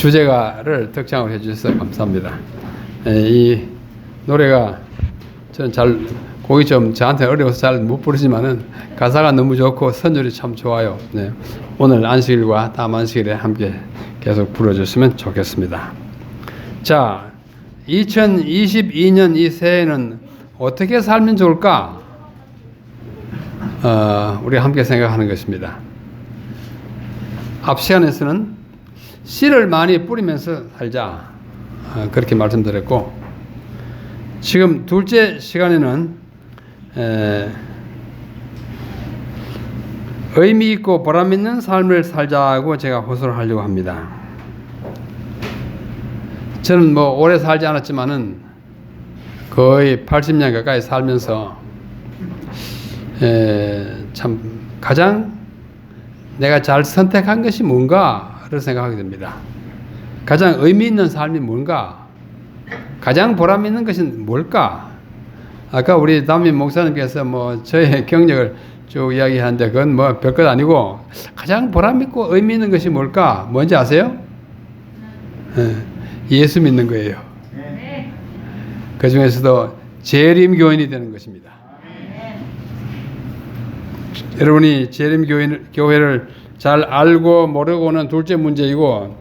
주제가를 득장을 해주셔서 감사합니다. 이 노래가 저는 곡이 좀 저한테 어려워서 잘 못 부르지만은 가사가 너무 좋고 선율이 참 좋아요. 네. 오늘 안식일과 다음 안식일에 함께 계속 불러주시면 좋겠습니다. 자, 2022년 이 새해는 어떻게 살면 좋을까? 우리가 함께 생각하는 것입니다. 앞 시간에서는 씨를 많이 뿌리면서 살자, 그렇게 말씀드렸고, 지금 둘째 시간에는 의미 있고 보람 있는 삶을 살자고 제가 호소를 하려고 합니다. 저는 뭐 오래 살지 않았지만은 거의 80년 가까이 살면서 참 가장 내가 잘 선택한 것이 뭔가를 생각하게 됩니다. 가장 의미 있는 삶이 뭔가? 가장 보람 있는 것은 뭘까? 아까 우리 담임 목사님께서 뭐 저의 경력을 쭉 이야기하는데 그건 뭐 별것 아니고 가장 보람 있고 의미 있는 것이 뭘까? 뭔지 아세요? 예수 믿는 거예요. 그 중에서도 재림교인이 되는 것입니다. 여러분이 재림교회를 잘 알고 모르고는 둘째 문제이고,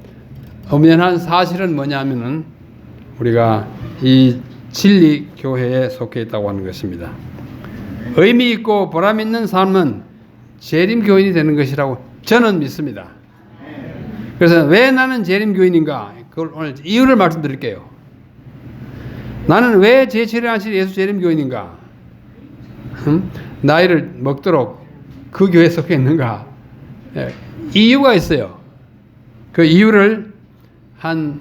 엄연한 사실은 뭐냐면은 우리가 이 진리교회에 속해 있다고 하는 것입니다. 의미 있고 보람 있는 삶은 재림교인이 되는 것이라고 저는 믿습니다. 그래서 왜 나는 재림교인인가? 그걸 오늘 이유를 말씀드릴게요. 나는 왜 제7회 예수 재림교인인가? 나이를 먹도록 그 교회에 속해 있는가? 이유가 있어요. 그 이유를 한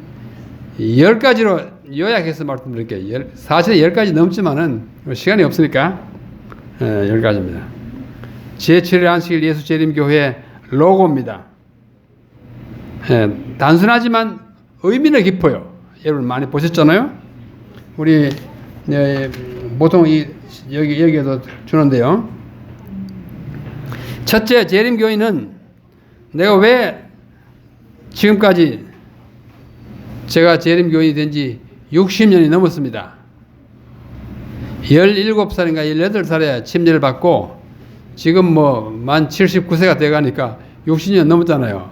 10가지로 요약해서 말씀드릴게요. 사실 10가지 넘지만은 시간이 없으니까 10가지입니다. 제7회 안식일 예수 재림교회 로고입니다. 단순하지만 의미는 깊어요. 여러분 많이 보셨잖아요? 우리 보통 여기에도 주는데요. 첫째, 재림교인은 내가 왜 지금까지 제가 재림교인이 된 지 60년이 넘었습니다. 17살인가 18살에 침례를 받고 지금 뭐 만 79세가 돼가니까 60년 넘었잖아요.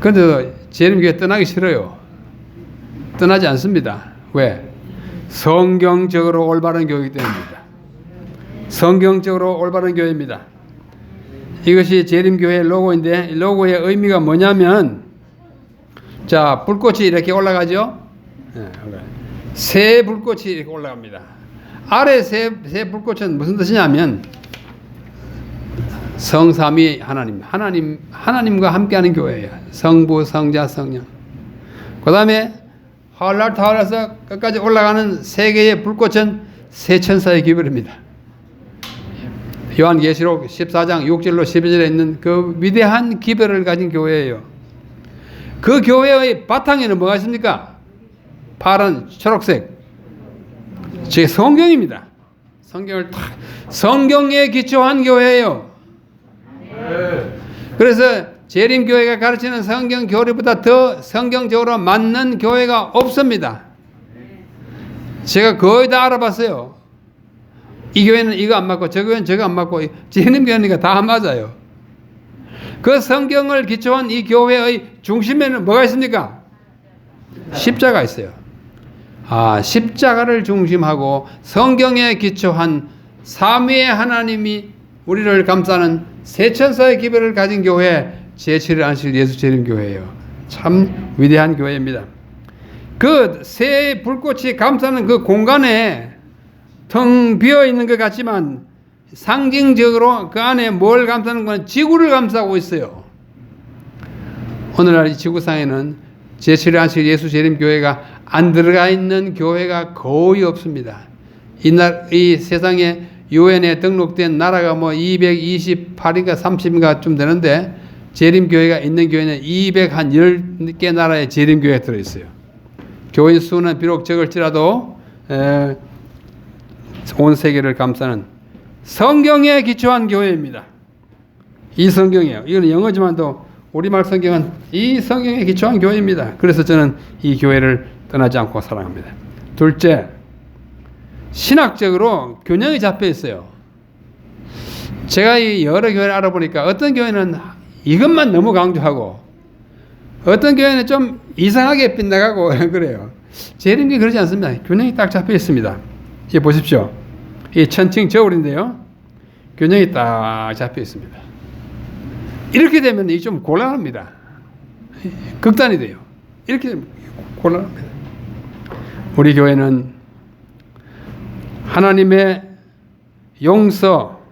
그런데도 재림교회 떠나기 싫어요. 떠나지 않습니다. 왜? 성경적으로 올바른 교회이기 때문입니다. 성경적으로 올바른 교회입니다. 이것이 재림교회의 로고인데, 이 로고의 의미가 뭐냐면, 자, 불꽃이 이렇게 올라가죠? 새 불꽃이 이렇게 올라갑니다. 아래 새 불꽃은 무슨 뜻이냐면, 성삼위 하나님과 함께하는 교회예요. 성부, 성자, 성령. 그 다음에 활날 타올라서 끝까지 올라가는 세 개의 불꽃은 세 천사의 기별입니다. 요한계시록 14장 6절로 12절에 있는 그 위대한 기별을 가진 교회예요. 그 교회의 바탕에는 뭐가 있습니까? 파란, 초록색. 제 성경입니다. 성경에 기초한 교회예요. 그래서 재림교회가 가르치는 성경 교리보다 더 성경적으로 맞는 교회가 없습니다. 제가 거의 다 알아봤어요. 이 교회는 이거 안 맞고 저 교회는 저거 안 맞고 재림교회니까 다 안 맞아요. 그 성경을 기초한 이 교회의 중심에는 뭐가 있습니까? 십자가 있어요. 십자가를 중심하고 성경에 기초한 삼위의 하나님이 우리를 감싸는 세천사의 기별을 가진 교회, 제7일 안식일 예수 재림교회예요. 참 위대한 교회입니다. 그 새 불꽃이 감싸는 그 공간에 텅 비어 있는 것 같지만 상징적으로 그 안에 뭘 감싸는 건 지구를 감싸고 있어요. 오늘날 이 지구상에는 제7일 안식일 예수 재림교회가 안 들어가 있는 교회가 거의 없습니다. 이 세상에 유엔에 등록된 나라가 뭐 228인가 30인가 좀 되는데 재림교회가 있는 교회는 210개 나라의 재림교회가 들어있어요. 교인 수는 비록 적을지라도 온 세계를 감싸는 성경에 기초한 교회입니다. 이 성경이에요. 이거는 영어지만 또 우리말 성경은 이 성경에 기초한 교회입니다. 그래서 저는 이 교회를 떠나지 않고 사랑합니다. 둘째, 신학적으로 균형이 잡혀 있어요. 제가 이 여러 교회를 알아보니까 어떤 교회는 이것만 너무 강조하고 어떤 교회는 좀 이상하게 빗나가고 그래요. 재림교회 그러지 않습니다. 균형이 딱 잡혀 있습니다. 이 보십시오. 이 천칭 저울인데요. 균형이 딱 잡혀 있습니다. 이렇게 되면 이 좀 곤란합니다. 극단이 돼요. 이렇게 되면 곤란합니다. 우리 교회는 하나님의 용서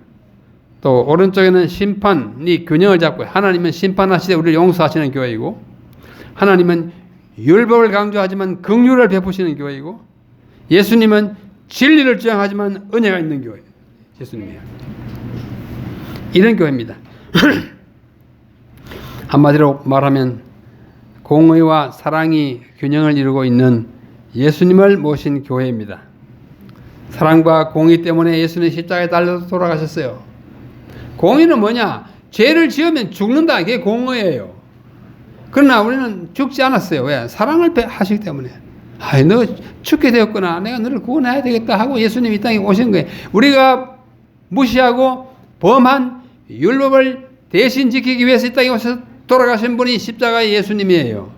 또 오른쪽에는 심판이 균형을 잡고 하나님은 심판하시되 우리를 용서하시는 교회이고 하나님은 율법을 강조하지만 긍휼을 베푸시는 교회이고 예수님은 진리를 주장하지만 은혜가 있는 교회 예수님이에요. 이런 교회입니다. 한마디로 말하면 공의와 사랑이 균형을 이루고 있는 예수님을 모신 교회입니다. 사랑과 공의 때문에 예수는 십자가에 달려 돌아가셨어요. 공의는 뭐냐? 죄를 지으면 죽는다. 이게 공의예요. 그러나 우리는 죽지 않았어요. 왜? 사랑을 하시기 때문에. 너 죽게 되었구나. 내가 너를 구원해야 되겠다 하고 예수님이 이 땅에 오신 거예요. 우리가 무시하고 범한 율법을 대신 지키기 위해서 이 땅에 오셔서 돌아가신 분이 십자가의 예수님이에요.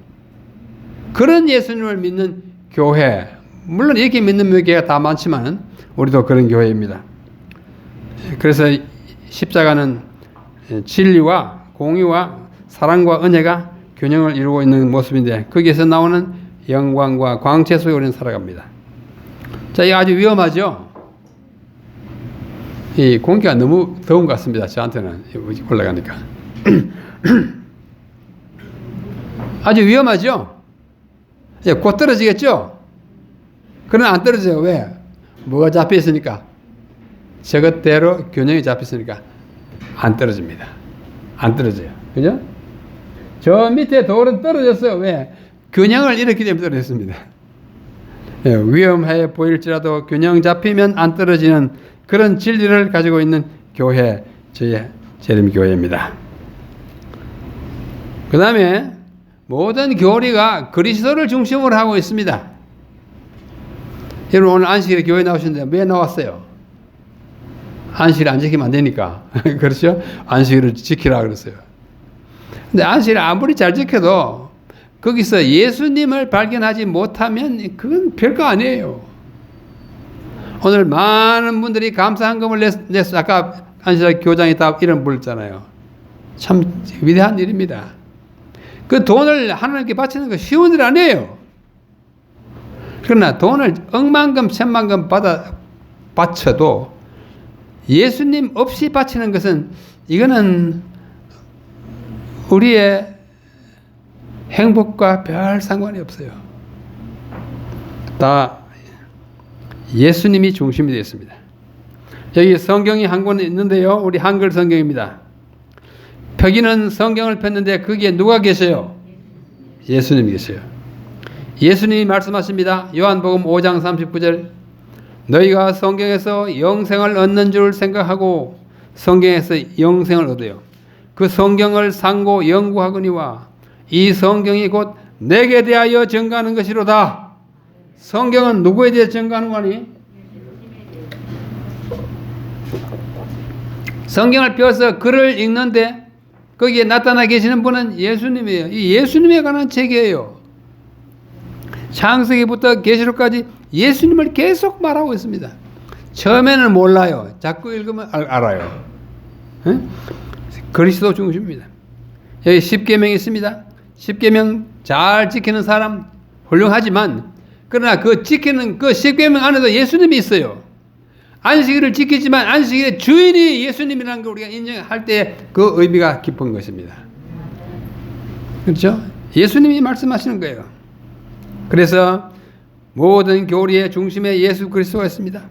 그런 예수님을 믿는 교회, 물론 이렇게 믿는 교회가 다 많지만 우리도 그런 교회입니다. 그래서 십자가는 진리와 공의와 사랑과 은혜가 균형을 이루고 있는 모습인데 거기에서 나오는 영광과 광채 속에 우리는 살아갑니다. 자, 이거 아주 위험하죠? 이 공기가 너무 더운 것 같습니다. 저한테는 올라가니까. 아주 위험하죠? 곧 떨어지겠죠? 그러나 안 떨어져요. 왜? 뭐가 잡혀 있으니까. 저것대로 균형이 잡혀 있으니까 안 떨어집니다. 안 떨어져요. 그죠? 저 밑에 돌은 떨어졌어요. 왜? 균형을 잃었기 때문에 떨어졌습니다. 위험해 보일지라도 균형 잡히면 안 떨어지는 그런 진리를 가지고 있는 교회, 저희 재림교회입니다. 그 다음에 모든 교리가 그리스도를 중심으로 하고 있습니다. 여러분 오늘 안식일에 교회 나오셨는데 왜 나왔어요? 안식일 안 지키면 안 되니까. 그렇죠? 안식일을 지키라 그랬어요. 근데 안식일 아무리 잘 지켜도 거기서 예수님을 발견하지 못하면 그건 별거 아니에요. 오늘 많은 분들이 감사 헌금을 냈어요. 아까 안식일 교장이 다 이름 불렀잖아요. 참 위대한 일입니다. 그 돈을 하나님께 바치는 거 쉬운 일 아니에요. 그러나 돈을 억만금, 천만금 바쳐도 예수님 없이 바치는 것은 이거는 우리의 행복과 별 상관이 없어요. 다 예수님이 중심이 되어 있습니다. 여기 성경이 한 권 있는데요. 우리 한글 성경입니다. 펴기는 성경을 폈는데 거기에 누가 계세요? 예수님이 계세요. 예수님이 말씀하십니다. 요한복음 5장 39절 너희가 성경에서 영생을 얻는 줄 생각하고 성경에서 영생을 얻어요. 그 성경을 상고 연구하거니와 이 성경이 곧 내게 대하여 증거하는 것이로다. 성경은 누구에 대해 증거하는 거니? 성경을 펴서 글을 읽는데 거기에 나타나 계시는 분은 예수님이에요. 이 예수님에 관한 책이에요. 창세기부터 계시록까지 예수님을 계속 말하고 있습니다. 처음에는 몰라요. 자꾸 읽으면 알아요. 에? 그리스도 중심입니다. 여기 10계명이 있습니다. 10계명 잘 지키는 사람 훌륭하지만 그러나 그 지키는 그 10계명 안에도 예수님이 있어요. 안식일을 지키지만 안식일의 주인이 예수님이라는 걸 우리가 인정할 때 그 의미가 깊은 것입니다. 그렇죠? 예수님이 말씀하시는 거예요. 그래서 모든 교리의 중심에 예수 그리스도가 있습니다.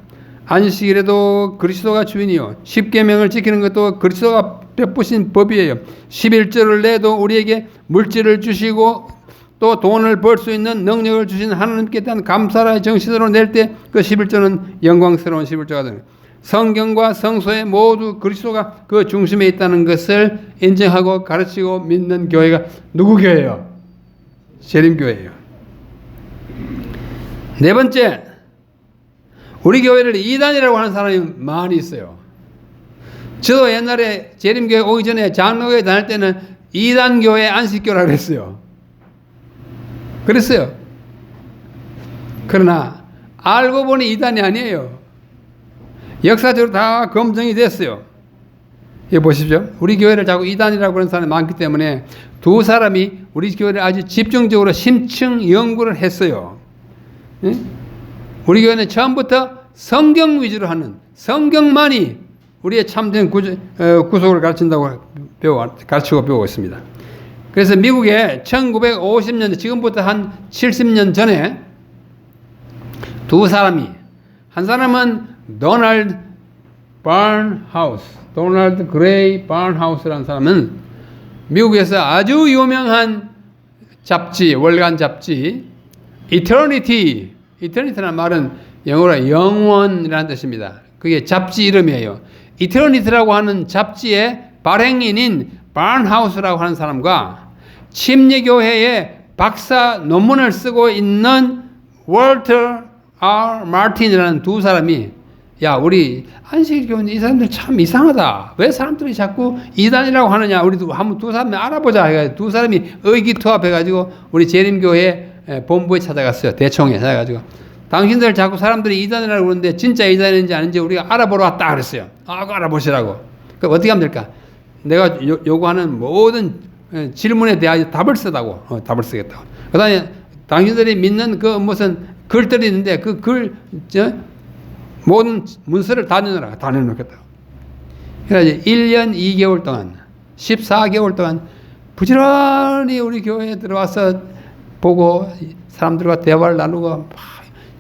안식일에도 그리스도가 주인이요. 10계명을 지키는 것도 그리스도가 베푸신 법이에요. 11조를 내도 우리에게 물질을 주시고 또 돈을 벌 수 있는 능력을 주신 하나님께 대한 감사의 정신으로 낼 때 그 11조는 영광스러운 11조가 되는 거예요. 성경과 성소에 모두 그리스도가 그 중심에 있다는 것을 인정하고 가르치고 믿는 교회가 누구 교회예요? 재림교회예요. 네 번째, 우리 교회를 이단이라고 하는 사람이 많이 있어요. 저도 옛날에 재림교회 오기 전에 장로교회 다닐 때는 이단교회 안식교라고 그랬어요. 그랬어요. 그러나 알고 보니 이단이 아니에요. 역사적으로 다 검증이 됐어요. 이거 보십시오. 우리 교회를 자꾸 이단이라고 하는 사람이 많기 때문에 두 사람이 우리 교회를 아주 집중적으로 심층 연구를 했어요. 예? 우리 교회는 처음부터 성경 위주로 하는, 성경만이 우리의 참된 구속을 가르치고 배우고 있습니다. 그래서 미국에 1950년, 지금부터 한 70년 전에 두 사람이, 한 사람은 도널드 그레이 바른하우스라는 사람은 미국에서 아주 유명한 잡지, 월간 잡지, 이터니티라는 말은 영어로 영원이라는 뜻입니다. 그게 잡지 이름이에요. 이터니티라고 하는 잡지의 발행인인 바른하우스라고 하는 사람과 침례교회의 박사 논문을 쓰고 있는 월터 R. 마틴이라는 두 사람이, 야, 우리 안식일교회는 이 사람들 참 이상하다. 왜 사람들이 자꾸 이단이라고 하느냐. 우리도 한번 두 사람을 알아보자. 해가지고 두 사람이 의기투합해가지고 우리 재림교회 본부에 찾아갔어요. 대총에 찾아가지고. 당신들 자꾸 사람들이 이단이라고 그러는데 진짜 이단인지 아닌지 우리가 알아보러 왔다 그랬어요. 그거 알아보시라고. 그럼 어떻게 하면 될까? 내가 요구하는 모든 질문에 대하여 답을 쓰다고. 답을 쓰겠다고. 그 다음에 당신들이 믿는 그 무슨 글들이 있는데 그 모든 문서를 다 내놓으라. 다 내놓겠다고. 그래서 1년 2개월 동안, 14개월 동안 부지런히 우리 교회에 들어와서 보고 사람들과 대화를 나누고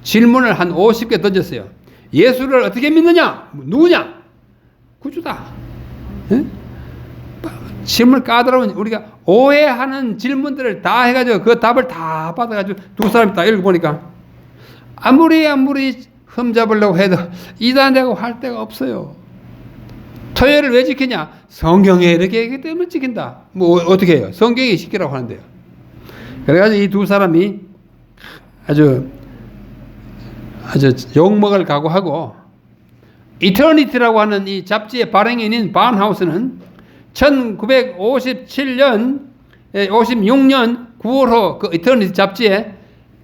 질문을 한 50개 던졌어요. 예수를 어떻게 믿느냐? 누구냐? 구주다. 예? 질문 까다로운, 우리가 오해하는 질문들을 다 해가지고 그 답을 다 받아가지고 두 사람이 다 읽어보니까 아무리 흠잡으려고 해도 이단이라고 할 데가 없어요. 토요일을 왜 지키냐? 성경에 이렇게 얘기하기 때문에 지킨다. 뭐 어떻게 해요? 성경이 지키라고 하는데요. 그래가지고 이 두 사람이 아주 욕먹을 각오하고 이터니티라고 하는 이 잡지의 발행인인 바른하우스는 1956년 9월호 그 이터니티 잡지에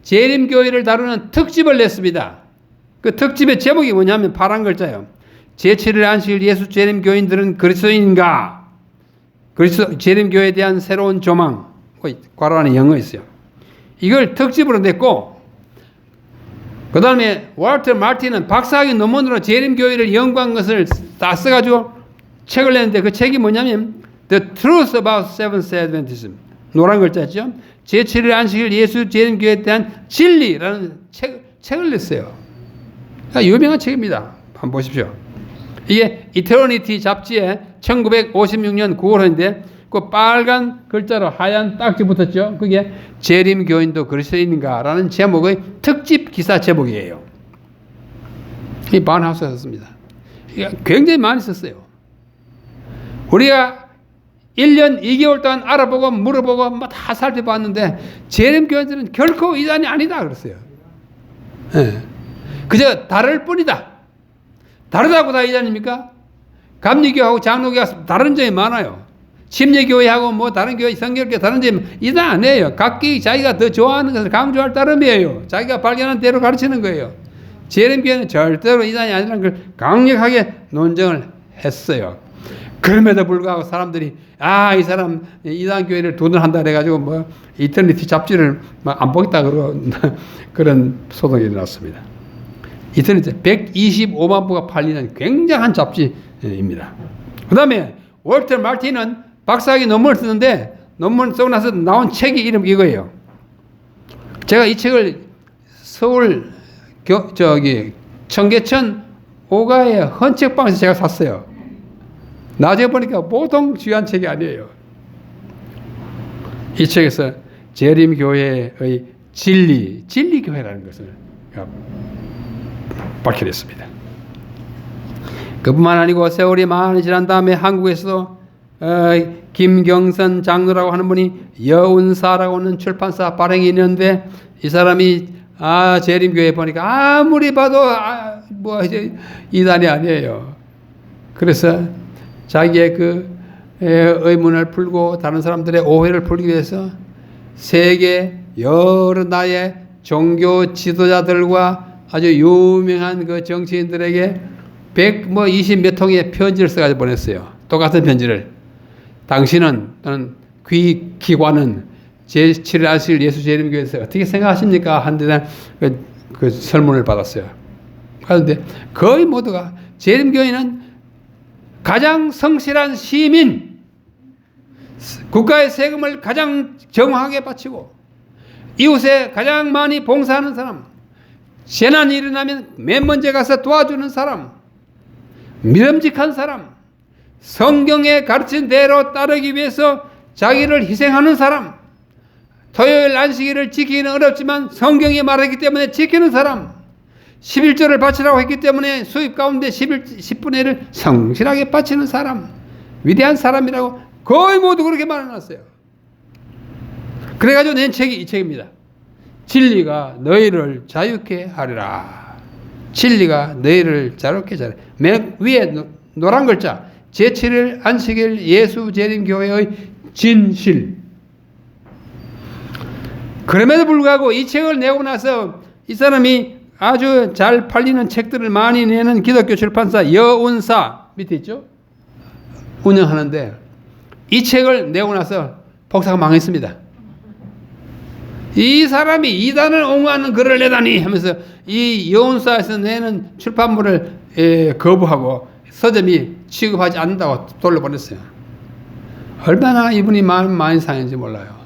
재림교회를 다루는 특집을 냈습니다. 그 특집의 제목이 뭐냐면 파란 글자예요. 제7일 안식일 예수 재림교인들은 그리스도인가? 재림교회에 대한 새로운 조망. 괄호 안에 영어 있어요. 이걸 특집으로 냈고, 그 다음에 월터 마틴은 박사학위 논문으로 재림교회를 연구한 것을 다 써가지고 책을 냈는데 그 책이 뭐냐면 The Truth About Seventh Day Adventism. 노란 글자죠. 제7일 안식일 예수 재림교회에 대한 진리라는 책을 냈어요. 유명한 책입니다. 한번 보십시오. 이게 이터니티 잡지에 1956년 9월호인데 그 빨간 글자로 하얀 딱지 붙었죠. 그게 재림교인도 그리스도인인가 라는 제목의 특집 기사 제목이에요. 이 바른하우스가 썼습니다. 굉장히 많이 썼어요. 우리가 1년 2개월 동안 알아보고 물어보고 뭐 다 살펴봤는데 재림교인들은 결코 이단이 아니다 그랬어요. 네. 그저 다를 뿐이다. 다르다고 다 이단입니까? 감리교하고 장로교가 다른 점이 많아요. 침례교회하고 뭐 다른 교회, 성결교회 다른 점이 이단 아니에요. 각기 자기가 더 좋아하는 것을 강조할 따름이에요. 자기가 발견한 대로 가르치는 거예요. 재림교회는 절대로 이단이 아니라는 걸 강력하게 논증을 했어요. 그럼에도 불구하고 사람들이 이 사람 이단교회를 도전한다 그래가지고 뭐 이터니티 잡지를 막 안 보겠다 그러고 그런 소동이 일어났습니다. 이터니티 125만 부가 팔리는 굉장한 잡지입니다. 그 다음에 월터 마틴은 박사학위 논문을 쓰는데 논문 쓰고 나서 나온 책이 이름 이거예요. 제가 이 책을 서울 청계천 오가의 헌책방에서 제가 샀어요. 나중에 보니까 보통 귀한 책이 아니에요. 이 책에서 재림교회의 진리교회라는 것을 밝혀냈습니다. 그뿐만 아니고 세월이 많이 지난 다음에 한국에서도 김경선 장로라고 하는 분이 여운사라고 하는 출판사 발행이 있는데 이 사람이 재림교회 보니까 아무리 봐도 이제 이단이 아니에요. 그래서 자기의 그 의문을 풀고 다른 사람들의 오해를 풀기 위해서 세계 여러 나라의 종교 지도자들과 아주 유명한 그 정치인들에게 120 몇 통의 편지를 써가지고 보냈어요. 똑같은 편지를. 당신은 또는 기관은 제7일 안식일 예수 재림교회에서 어떻게 생각하십니까? 한 데 그 설문을 받았어요. 그런데 거의 모두가 재림교회는 가장 성실한 시민, 국가의 세금을 가장 정확하게 바치고 이웃에 가장 많이 봉사하는 사람, 재난이 일어나면 맨 먼저 가서 도와주는 사람, 믿음직한 사람, 성경에 가르친 대로 따르기 위해서 자기를 희생하는 사람, 토요일 안식일을 지키기는 어렵지만 성경이 말하기 때문에 지키는 사람, 11조를 바치라고 했기 때문에 수입 가운데 10분의 1을 성실하게 바치는 사람, 위대한 사람이라고 거의 모두 그렇게 말해놨어요. 그래가지고 낸 책이 이 책입니다. 진리가 너희를 자유케 하리라. 진리가 너희를 자유케 하리라. 맨 위에 노란 글자 제7일 안식일 예수 재림교회의 진실. 그럼에도 불구하고 이 책을 내고 나서 이 사람이 아주 잘 팔리는 책들을 많이 내는 기독교 출판사 여운사 밑에 있죠? 운영하는데 이 책을 내고 나서 복사가 망했습니다. 이 사람이 이단을 옹호하는 글을 내다니 하면서 이 여운사에서 내는 출판물을 거부하고 서점이 취급하지 않는다고 돌려보냈어요. 얼마나 이분이 마음이 많이 상했는지 몰라요.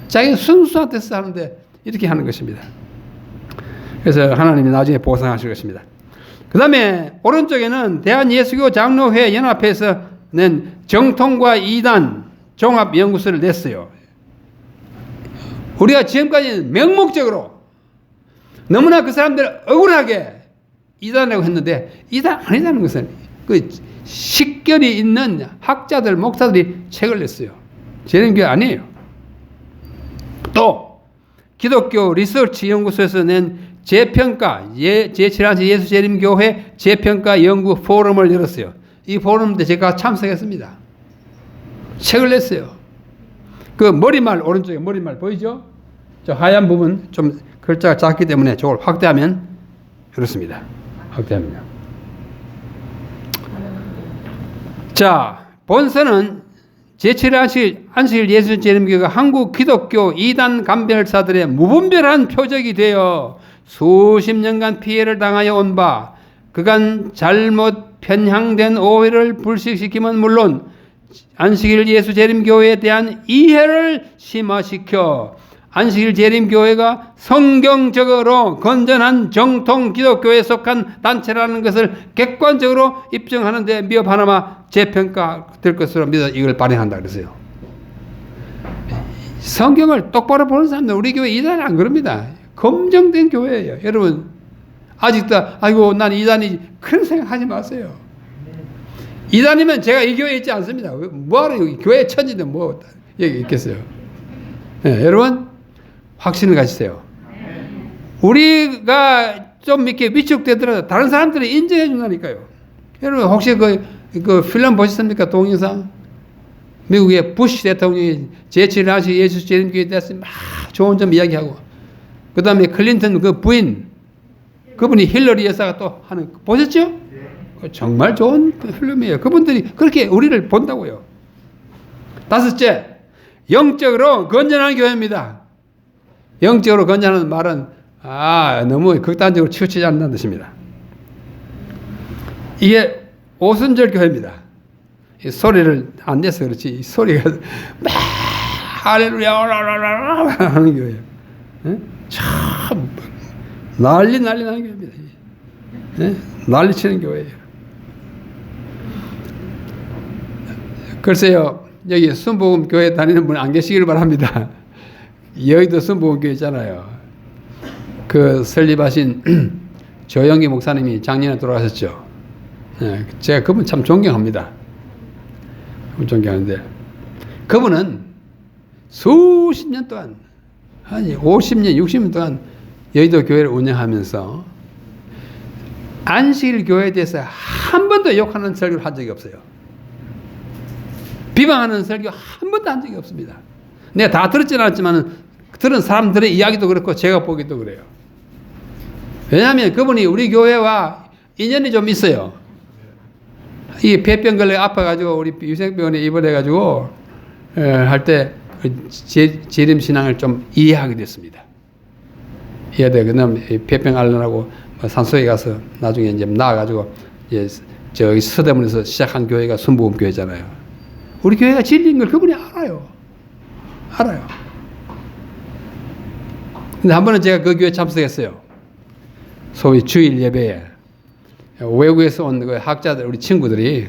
자기 순수한 뜻을 하는데 이렇게 하는 것입니다. 그래서 하나님이 나중에 보상하실 것입니다. 그 다음에 오른쪽에는 대한예수교 장로회 연합회에서 낸 정통과 이단 종합연구서를 냈어요. 우리가 지금까지 명목적으로 너무나 그 사람들을 억울하게 이단이라고 했는데 이단 아니라는 것은 그 식견이 있는 학자들, 목사들이 책을 냈어요. 재림교회 아니에요. 또 기독교 리서치 연구소에서 낸 재평가, 제7안식 예수 재림교회 재평가 연구 포럼을 열었어요. 이 포럼 때 제가 참석했습니다. 책을 냈어요. 그 머리말, 오른쪽에 머리말 보이죠? 저 하얀 부분 좀 글자가 작기 때문에 저걸 확대하면 이렇습니다. 확대합니다. 자, 본서는 제7일 안식일 예수 재림교회가 한국 기독교 이단 간별사들의 무분별한 표적이 되어 수십 년간 피해를 당하여 온 바, 그간 잘못 편향된 오해를 불식시키면 물론 안식일 예수 재림교회에 대한 이해를 심화시켜 안식일 재림교회가 성경적으로 건전한 정통 기독교에 속한 단체라는 것을 객관적으로 입증하는 데 미흡 하나마 재평가될 것으로 믿어 이걸 발행한다 그랬어요. 성경을 똑바로 보는 사람들 우리 교회 이단이 안 그럽니다. 검증된 교회예요. 여러분 아직도 아이고 난 이단이 그런 생각하지 마세요. 이단이면 제가 이 교회에 있지 않습니다. 뭐하러 여기 교회 천지인데 뭐 여기 있겠어요. 네, 여러분 확신을 가지세요. 우리가 좀 이렇게 위축되더라도 다른 사람들이 인정해 준다니까요. 여러분 혹시 그 필름 보셨습니까? 동영상? 미국의 부시 대통령이 제7일 안식 예수 재림교회에 대해서 막 좋은 점 이야기하고 그 다음에 클린턴 그 부인 그분이 힐러리 여사가 또 하는 보셨죠? 정말 좋은 필름이에요. 그분들이 그렇게 우리를 본다고요. 다섯째, 영적으로 건전한 교회입니다. 영적으로 건전한 말은 너무 극단적으로 치우치지 않는다는 뜻입니다. 이게 오순절 교회입니다. 이 소리를 안 내서 그렇지 이 소리가 막 할렐루야 하는 교회예요. 네? 참 난리 나는 교회입니다. 네? 난리 치는 교회예요. 글쎄요, 여기 순복음 교회 다니는 분 안 계시기를 바랍니다. 여의도 순복음 교회 있잖아요. 그 설립하신 조영기 목사님이 작년에 돌아가셨죠. 예, 제가 그분 참 존경합니다. 존경하는데 그분은 수십 년 동안 아니 50년 60년 동안 여의도 교회를 운영하면서 안식일 교회에 대해서 한 번도 욕하는 설교를 한 적이 없어요. 비방하는 설교 한 번도 한 적이 없습니다. 내가 다 들었지는 않았지만 들은 사람들의 이야기도 그렇고 제가 보기도 그래요. 왜냐하면 그분이 우리 교회와 인연이 좀 있어요. 이 폐병 걸려 아파가지고 우리 유생병원에 입원해가지고 할 때 재림 신앙을 좀 이해하게 됐습니다. 이해돼. 그다음 폐병 앓느라고 산소에 가서 나중에 이제 나와가지고 저기 서대문에서 시작한 교회가 순복음 교회잖아요. 우리 교회가 진리인 걸 그분이 알아요. 알아요. 근데 한 번은 제가 그 교회 참석했어요. 소위 주일 예배에. 외국에서 온 그 학자들, 우리 친구들이,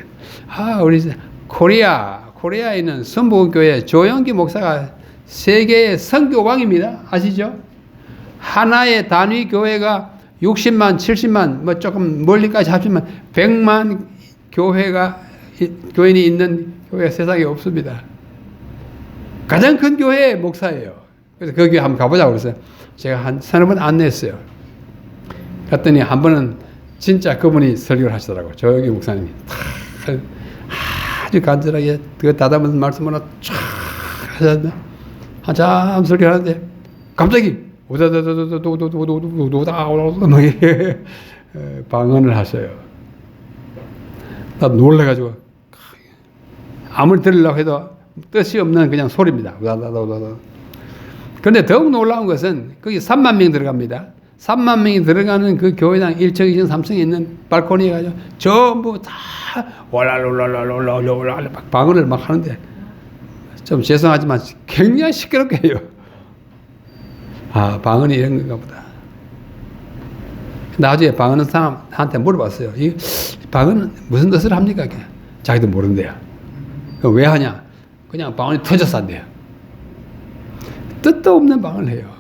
우리 코리아에 있는 순복음교회 조영기 목사가 세계의 선교왕입니다. 아시죠? 하나의 단위 교회가 60만, 70만, 뭐 조금 멀리까지 합치면 100만 교인이 있는 교회가 세상에 없습니다. 가장 큰 교회의 목사예요. 그래서 그 교회 한번 가보자고 그랬어요. 제가 한 서너 번 안내했어요. 갔더니 한 번은 진짜 그분이 설교를 하시더라고요. 조영기 목사님이. 아주 간절하게 그 다담은 말씀을 쫙 하셨는데, 한참 설교를 하는데, 갑자기, 방언을 하셔요. 나 놀래가지고, 아무리 들으려고 해도 뜻이 없는 그냥 소리입니다. 그런데 더욱 놀라운 것은 거기 3만 명 들어갑니다. 3만 명이 들어가는 그 교회당 1층, 2층, 3층에 있는 발코니에 가지고 전부 다 월랄랄랄랄랄랄 방언을 막 하는데 좀 죄송하지만 굉장히 시끄럽게 해요. 방언이 이런 건가 보다. 나중에 방언은 사람한테 물어봤어요. 이 방언은 무슨 뜻을 합니까? 자기도 모른대요. 왜 하냐? 그냥 방언이 터져서 한대요. 뜻도 없는 방언을 해요.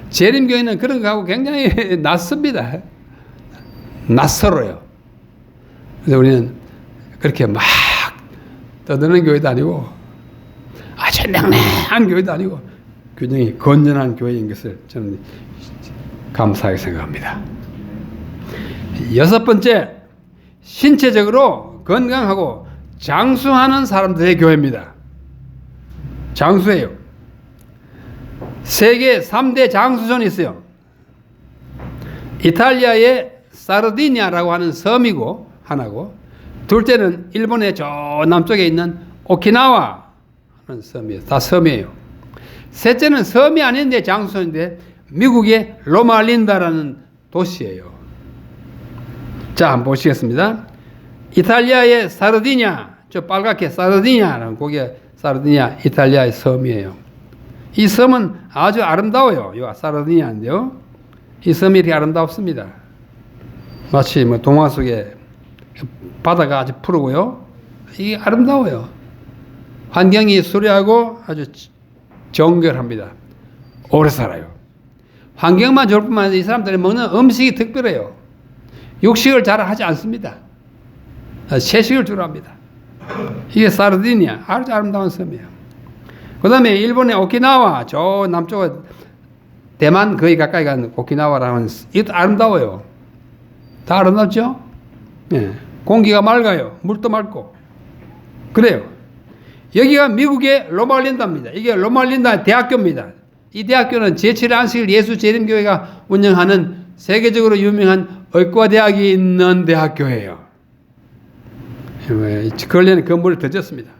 재림교회는 그런 거하고 굉장히 낯섭니다. 낯설어요. 그래서 우리는 그렇게 막 떠드는 교회도 아니고 아주 냉랭한 교회도 아니고 굉장히 건전한 교회인 것을 저는 감사하게 생각합니다. 6번째, 신체적으로 건강하고 장수하는 사람들의 교회입니다. 장수예요. 세계 3대 장수촌이 있어요. 이탈리아의 사르디니아라고 하는 섬이고 하나고, 둘째는 일본의 저 남쪽에 있는 오키나와 하는 섬이에요. 다 섬이에요. 셋째는 섬이 아닌데 장수촌인데 미국의 로마린다라는 도시예요. 자, 한번 보시겠습니다. 이탈리아의 사르디니아, 저 빨갛게 사르디니아라는 거기에 사르디니아 이탈리아의 섬이에요. 이 섬은 아주 아름다워요. 이 사르디니아인데요. 이 섬이 이렇게 아름답습니다. 마치 뭐 동화 속에 바다가 아주 푸르고요. 이게 아름다워요. 환경이 수려하고 아주 정결합니다. 오래 살아요. 환경만 좋을 뿐만 아니라 이 사람들이 먹는 음식이 특별해요. 육식을 잘 하지 않습니다. 채식을 주로 합니다. 이게 사르디니아, 아주 아름다운 섬이에요. 그 다음에 일본의 오키나와, 저 남쪽 대만 거의 가까이 간 오키나와라는, 이것도 아름다워요. 다 아름답죠? 예. 공기가 맑아요. 물도 맑고. 그래요. 여기가 미국의 로말린다입니다. 이게 로말린다 대학교입니다. 이 대학교는 제7회 안식일 예수 재림교회가 운영하는 세계적으로 유명한 의과대학이 있는 대학교예요. 근래에는 건물을 더 졌습니다.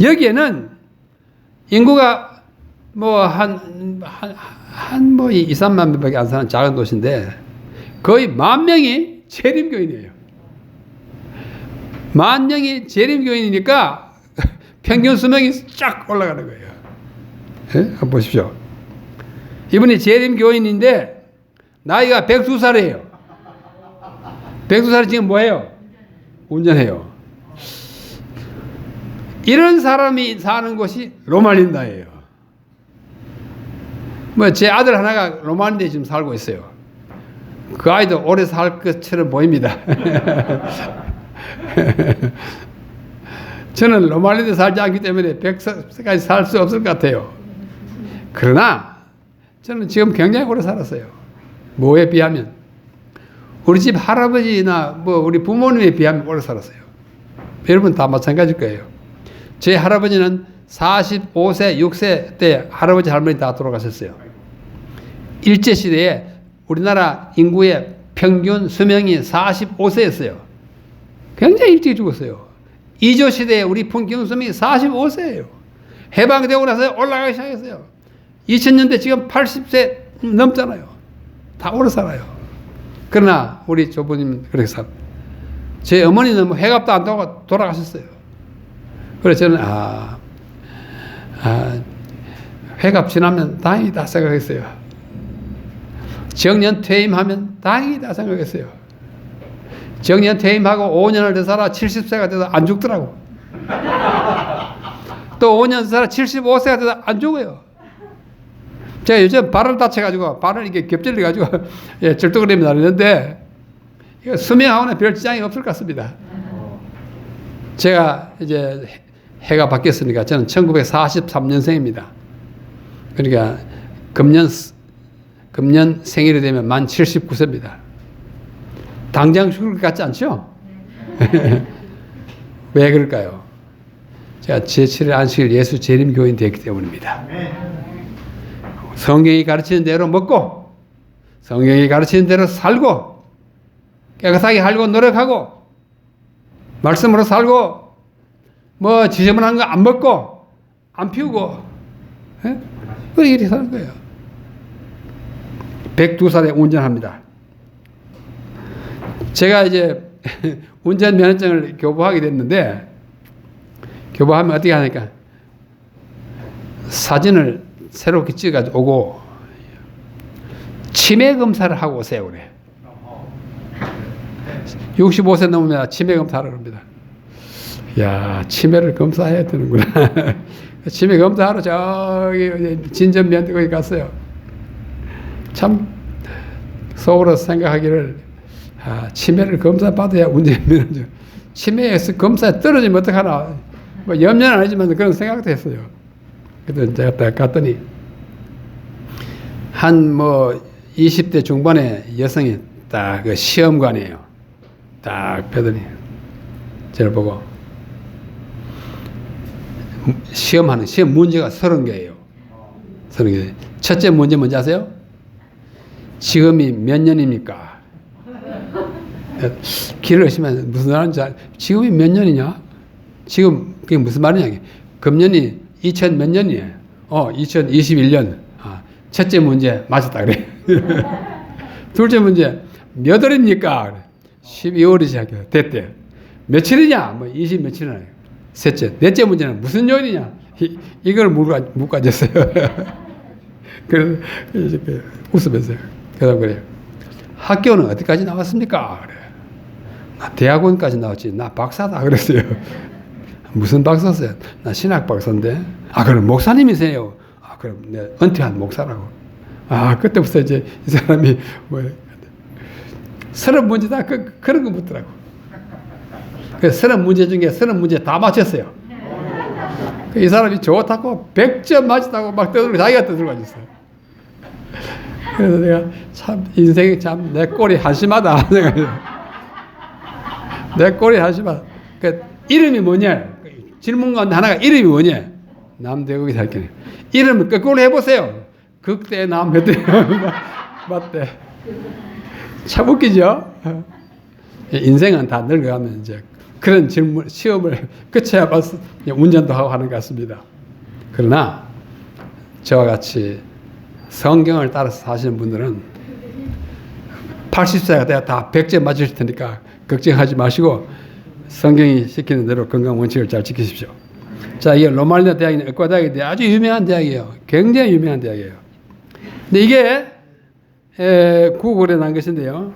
여기에는 인구가 한 2, 3만 명밖에 안 사는 작은 도시인데 거의 10,000명이 재림교인이에요. 10,000명이 재림교인이니까 평균 수명이 쫙 올라가는 거예요. 네? 한번 보십시오. 이분이 재림교인인데 나이가 102살이에요. 102살이 지금 뭐예요? 운전해요. 이런 사람이 사는 곳이 로말린다예요. 제 아들 하나가 로말린다에 지금 살고 있어요. 그 아이도 오래 살 것처럼 보입니다. 저는 로말리에 살지 않기 때문에 100세까지 살 수 없을 것 같아요. 그러나 저는 지금 굉장히 오래 살았어요. 뭐에 비하면 우리 집 할아버지나 뭐 우리 부모님에 비하면 오래 살았어요. 여러분 다 마찬가지일 거예요. 제 할아버지는 45세, 6세 때 할아버지 할머니 다 돌아가셨어요. 일제시대에 우리나라 인구의 평균 수명이 45세였어요. 굉장히 일찍 죽었어요. 이조 시대에 우리 평균 수명이 45세예요. 해방되고 나서 올라가기 시작했어요. 2000년대 지금 80세 넘잖아요. 다 오래 살아요. 그러나 우리 조부님 그렇게 살. 제 어머니는 뭐 해갑도 안 되고 돌아가셨어요. 그래서 저는 회갑 지나면 다행이다 생각했어요. 정년 퇴임하면 다행이다 생각했어요. 정년 퇴임하고 5년을 더 살아 70세가 돼서 안 죽더라고. 또 5년 더 살아 75세가 돼서 안 죽어요. 제가 요즘 발을 다쳐가지고 발을 이게 겹질려가지고 예, 절뚝거리면 나는데 수명하고는 별 지장이 없을 것 같습니다. 제가 이제 해가 바뀌었으니까 저는 1943년생입니다. 그러니까 금년 생일이 되면 만 79세입니다. 당장 죽을 것 같지 않죠? 왜 그럴까요? 제가 제7일 안식일 예수 재림교인 되었기 때문입니다. 성경이 가르치는 대로 먹고 성경이 가르치는 대로 살고 깨끗하게 살고 노력하고 말씀으로 살고 뭐 지저분한 거 안 먹고 안 피우고 그렇게 이렇게 사는 거예요. 102살에 운전합니다. 제가 이제 운전 면허증을 교부하게 됐는데 교부하면 어떻게 하니까 사진을 새롭게 찍어가지고 오고 치매 검사를 하고 오세요 그래. 65세 넘으면 치매 검사를 합니다. 야, 치매를 검사해야 되는구나. 치매 검사하러 저기 진전면 거기 갔어요. 참 속으로 생각하기를 치매를 검사받아야 운전면허죠. 치매에서 검사에 떨어지면 어떡하나. 뭐 염려는 아니지만 그런 생각도 했어요. 그래서 제가 딱 갔더니 한 뭐 20대 중반의 여성이 딱 그 시험관이에요. 딱 펴더니 저를 보고 시험 문제가 30개예요. 30개. 첫째 문제 뭔지 아세요? 지금이 몇 년입니까? 길을 의심하면 무슨 말인지 지금이 몇 년이냐? 지금 그게 무슨 말이냐? 금년이 2000 몇 년이에요? 2021년. 첫째 문제 맞았다 그래. 둘째 문제 몇 월입니까? 그래. 12월이 시작해요. 됐대. 며칠이냐? 뭐 20 며칠이나. 셋째. 넷째 문제는 무슨 요일이냐? 이걸 묻가졌어요. 그래서 이렇게 웃으면서요. 그래서 그래요. 학교는 어디까지 나왔습니까? 그래. 나 대학원까지 나왔지. 나 박사다. 그랬어요. 무슨 박사세요? 나 신학 박사인데. 그럼 목사님이세요? 그럼 내가 은퇴한 목사라고. 그때부터 이제 이 사람이 뭐, 30문제 다 그런 거 묻더라고. 그래서 30문제 중에 30문제 다 맞췄어요. 이 사람이 좋다고 100점 맞았다고 막 떠들고 자기가 떠들고 앉았어요. 그래서 내가 참 인생이 참 내 꼴이 한심하다. 내 꼴이 한심하다. 이름이 뭐냐? 질문 가운데 하나가 이름이 뭐냐? 남대국이 살게네. 이름을 거꾸로 해보세요. 극대 남 몇 대. 맞대. 참 웃기죠? 인생은 다 늙어가면 이제 그런 질문, 시험을 끝쳐야 봐서 운전도 하고 하는 것 같습니다. 그러나 저와 같이 성경을 따라서 사시는 분들은 80세가 돼야 다 100점 맞으실 테니까 걱정하지 마시고 성경이 시키는 대로 건강 원칙을 잘 지키십시오. 자, 이게 로말리아 대학은 의과대학인데 아주 유명한 대학이에요. 굉장히 유명한 대학이에요. 근데 이게 구글에 난 것인데요.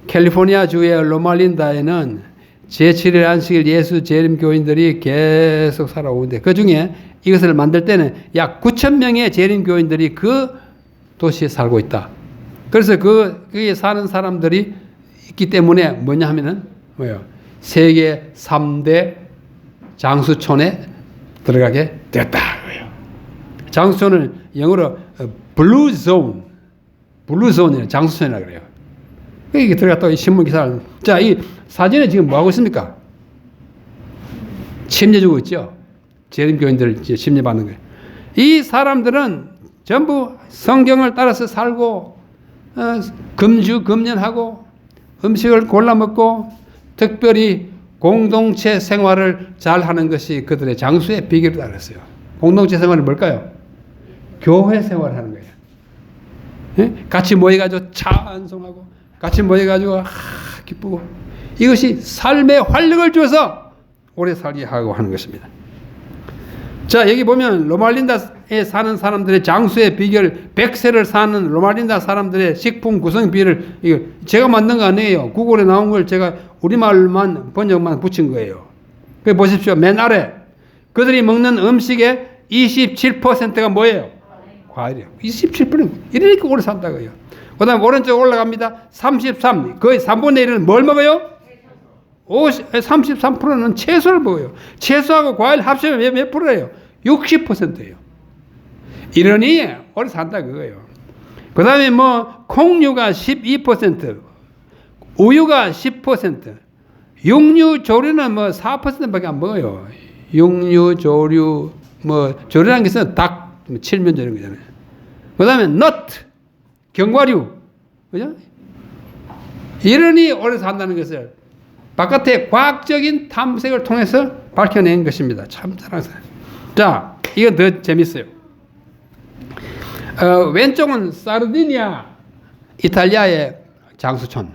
캘리포니아 주의 로말린다에는 제7일 안식일 예수 재림 교인들이 계속 살아오는데 그 중에 이것을 만들 때는 약 9,000명의 재림 교인들이 그 도시에 살고 있다. 그래서 거기에 사는 사람들이 있기 때문에 뭐냐 하면은 뭐예요? 세계 3대 장수촌에 들어가게 됐다. 장수촌을 영어로 블루존이에요. 장수촌이라고 그래요. 이게 들어갔다 신문 기사를. 자, 이 사진에 지금 뭐 하고 있습니까? 침례 주고 있죠. 재림교인들 침례받는 거예요. 이 사람들은 전부 성경을 따라서 살고 금주금연하고 음식을 골라 먹고 특별히 공동체 생활을 잘 하는 것이 그들의 장수의 비결이라고 그랬어요. 공동체 생활은 뭘까요? 교회 생활을 하는 거예요. 예? 같이 모여가지고 찬송하고 같이 모여가지고 기쁘고 이것이 삶에 활력을 주어서 오래 살게 하고 하는 것입니다. 자, 여기 보면 로말린다에 사는 사람들의 장수의 비결, 100세를 사는 로말린다 사람들의 식품 구성 비결을 이거 제가 만든 거 아니에요. 구글에 나온 걸 제가 우리말만 번역만 붙인 거예요. 그 보십시오. 맨 아래 그들이 먹는 음식의 27%가 뭐예요? 과일이에요. 27%. 이러니까 오래 산다고요. 그 다음에 오른쪽 올라갑니다. 33. 거의 3분의 1은 뭘 먹어요? 33%는 채소를 먹어요. 채소하고 과일 합치면 몇 프로예요? 60%예요. 이러니 오래 산다 그거예요. 그 다음에 뭐 콩류가 12%, 우유가 10%, 육류 조류는 뭐 4%밖에 안 먹어요. 육류 조류 뭐 조류라는 것은 닭, 칠면 이런 거잖아요. 그 다음에 너트, 견과류, 그죠? 이러니 오래 산다는 것을 바깥에 과학적인 탐색을 통해서 밝혀낸 것입니다. 참 자랑스러워요. 자, 이거 더 재밌어요. 왼쪽은 사르디니아, 이탈리아의 장수촌.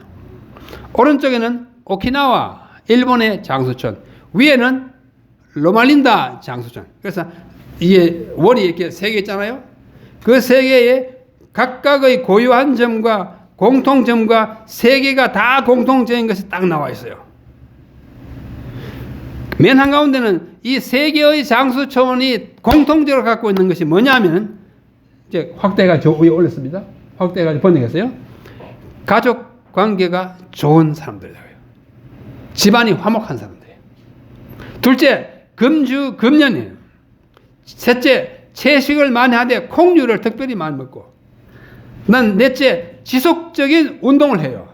오른쪽에는 오키나와, 일본의 장수촌. 위에는 로말린다 장수촌. 그래서 이게 원이 이렇게 세 개 있잖아요. 그 세 개의 각각의 고유한 점과 공통점과 세 개가 다 공통적인 것이 딱 나와 있어요. 맨 한가운데는 이 세 개의 장수촌이 공통적으로 갖고 있는 것이 뭐냐면, 이제 확대해가지고 위에 올렸습니다. 확대해가지고 번역했어요. 가족 관계가 좋은 사람들이에요. 집안이 화목한 사람들이에요. 둘째, 금주금연이에요. 셋째, 채식을 많이 하되 콩류를 특별히 많이 먹고. 넷째, 지속적인 운동을 해요.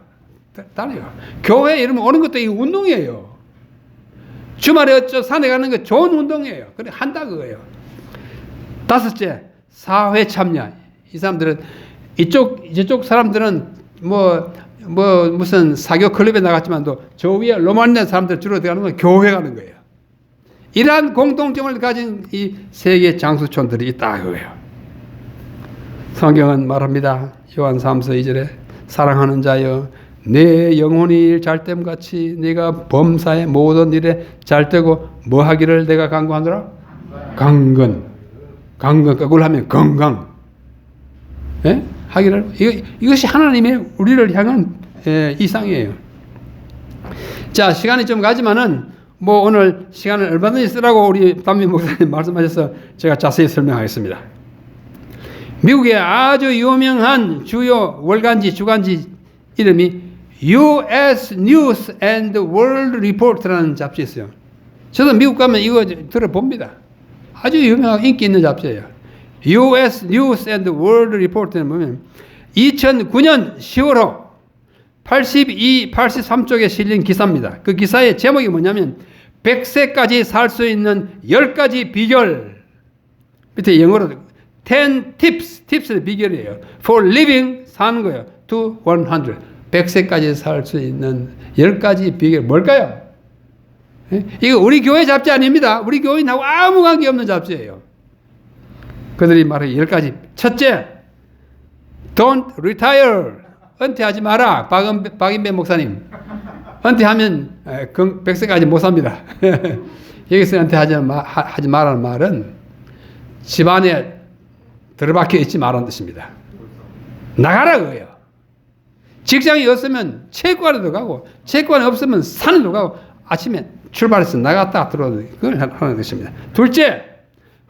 따라요. 교회 이러면 오는 것도 이 운동이에요. 주말에 산에 가는 거 좋은 운동이에요. 그래 한다 그거예요. 다섯째, 사회 참여. 이 사람들은 이쪽 사람들은 무슨 사교 클럽에 나갔지만도 저 위에 로마니아 사람들 주로 들어가는 건 교회 가는 거예요. 이러한 공통점을 가진 이 세계 장수촌들이 있다 그거예요. 성경은 말합니다. 요한 3서 2절에 사랑하는 자여 내 영혼이 잘됨 같이 네가 범사의 모든 일에 잘되고 뭐 하기를 내가 간구하노라? 강건. 그걸 하면 건강. 예? 하기를 이것이 하나님의 우리를 향한 이상이에요. 자, 시간이 좀 가지만은 뭐 오늘 시간을 얼마든지 쓰라고 우리 담임 목사님 말씀하셔서 제가 자세히 설명하겠습니다. 미국의 아주 유명한 주요 월간지 주간지 이름이 U.S. News and World Report라는 잡지 있어요. 저도 미국 가면 이거 들어봅니다. 아주 유명하고 인기 있는 잡지예요. U.S. News and World Report는 보면 2009년 10월호 83쪽에 실린 기사입니다. 그 기사의 제목이 뭐냐면 100세까지 살 수 있는 10가지 비결. 밑에 영어로 10 tips의 비결이에요. For living, 사는 거예요. to 100. 100세까지 살 수 있는 10가지 비결 뭘까요? 이거 우리 교회 잡지 아닙니다. 우리 교인하고 아무 관계없는 잡지예요. 그들이 말하기 10가지. 첫째, don't retire. 은퇴하지 마라. 박인배 목사님. 은퇴하면 100세까지 못 삽니다. 여기서 은퇴하지 마라는 말은 집안에 들어박혀 있지 말라는 뜻입니다. 나가라 그거예요. 직장이 없으면 체육관에도 가고 체육관이 없으면 산에도 가고 아침에 출발해서 나갔다 들어오는 그걸 하는 것입니다. 둘째,